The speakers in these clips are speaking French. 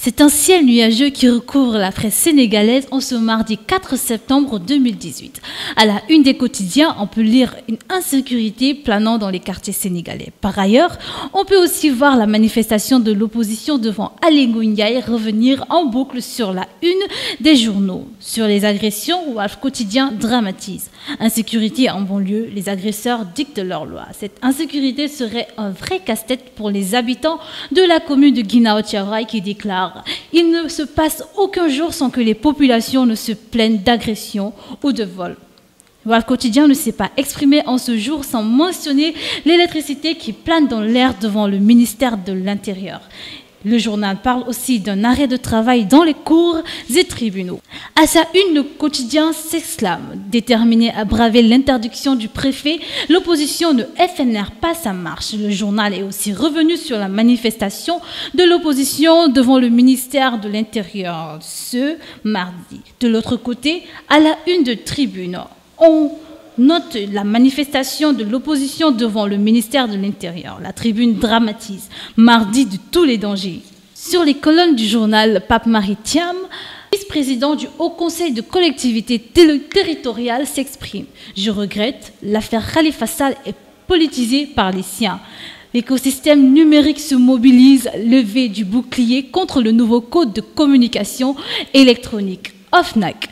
C'est un ciel nuageux qui recouvre la presse sénégalaise en ce mardi 4 septembre 2018. À la une des quotidiens, on peut lire une insécurité planant dans les quartiers sénégalais. Par ailleurs, on peut aussi voir la manifestation de l'opposition devant Aly Ngouille Ndiaye revenir en boucle sur la une des journaux. Sur les agressions, Walf Quotidien dramatise. Insécurité en banlieue, les agresseurs dictent leur loi. Cette insécurité serait un vrai casse-tête pour les habitants de la commune de Guinaw Thiaroye qui déclarent « Il ne se passe aucun jour sans que les populations ne se plaignent d'agressions ou de vols ». Walf Quotidien ne s'est pas exprimé en ce jour sans mentionner l'électricité qui plane dans l'air devant le ministère de l'Intérieur. Le journal parle aussi d'un arrêt de travail dans les cours et tribunaux. À sa une, le quotidien s'exclame. Déterminé à braver l'interdiction du préfet, l'opposition ne FNR pas sa marche. Le journal est aussi revenu sur la manifestation de l'opposition devant le ministère de l'Intérieur ce mardi. De l'autre côté, à la une de Tribune, on note la manifestation de l'opposition devant le ministère de l'Intérieur. La Tribune dramatise. Mardi de tous les dangers. Sur les colonnes du journal, Pape Marie Thiam, vice-président du Haut Conseil de collectivité territoriale, s'exprime. Je regrette, l'affaire Khalifa Sall est politisée par les siens. L'écosystème numérique se mobilise, levé du bouclier contre le nouveau code de communication électronique, OFNAC.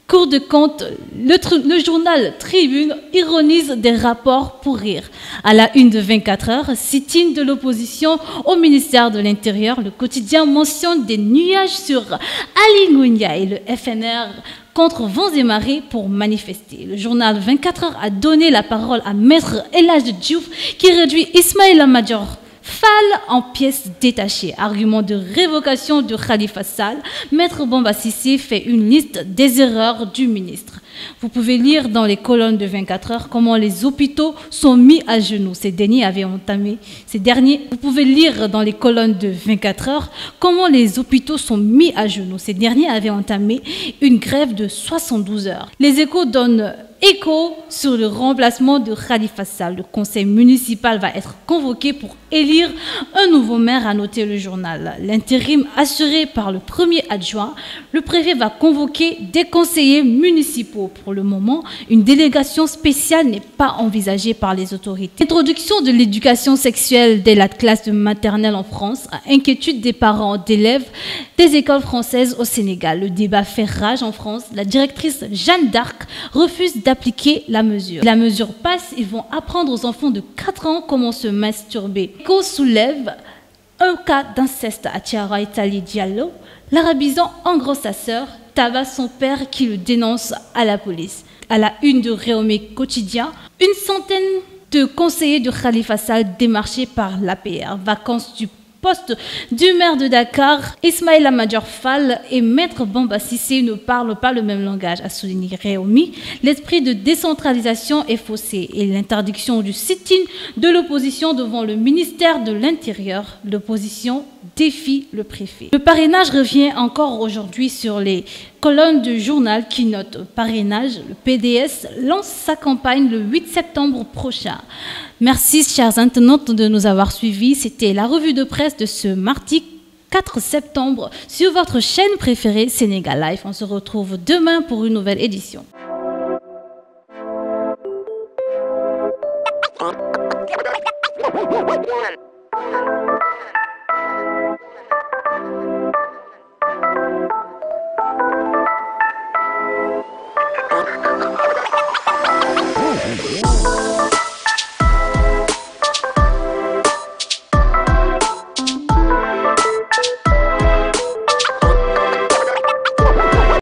Cours de compte, le journal Tribune ironise des rapports pour rire. À la une de 24 heures, sit-in de l'opposition au ministère de l'Intérieur, le quotidien mentionne des nuages sur Aly Ngouille Ndiaye et le FNR contre vents et marées pour manifester. Le journal 24 heures a donné la parole à Maître El Hadji Diouf qui réduit Ismaïla Madior Fall en pièces détachées. Argument de révocation de Khalifa Sall, Maître Bamba Cissé fait une liste des erreurs du ministre. Vous pouvez lire dans les colonnes de 24 heures comment les hôpitaux sont mis à genoux. Vous pouvez lire dans les colonnes de 24 heures comment les hôpitaux sont mis à genoux. Ces derniers avaient entamé une grève de 72 heures. Les Échos donnent écho sur le remplacement de Khalifa Sall. Le conseil municipal va être convoqué pour élire un nouveau maire, a noté le journal. L'intérim assuré par le premier adjoint, le préfet va convoquer des conseillers municipaux. Pour le moment, une délégation spéciale n'est pas envisagée par les autorités. L'introduction de l'éducation sexuelle dès la classe de maternelle en France, à inquiétude des parents d'élèves des écoles françaises au Sénégal. Le débat fait rage en France. La directrice Jeanne d'Arc refuse d'appliquer la mesure. Si la mesure passe, ils vont apprendre aux enfants de 4 ans comment se masturber. Écho soulève un cas d'inceste à Thiaroye Tali Diallo. L'arabisant engrosse sa sœur, tabasse son père qui le dénonce à la police. À la une de Réumé Quotidien, une centaine de conseillers de Khalifa Sall démarchés par l'APR. Vacances du poste du maire de Dakar, Ismaïla Madior Fall et Maître Bamba Cissé ne parlent pas le même langage, a souligné Réumi. L'esprit de décentralisation est faussé et l'interdiction du sit-in de l'opposition devant le ministère de l'Intérieur. L'opposition défie le préfet. Le parrainage revient encore aujourd'hui sur les colonnes du journal qui note parrainage. Le PDS lance sa campagne le 8 septembre prochain. Merci, chers internautes, de nous avoir suivis. C'était la revue de presse de ce mardi 4 septembre sur votre chaîne préférée Sénégal Live. On se retrouve demain pour une nouvelle édition. One.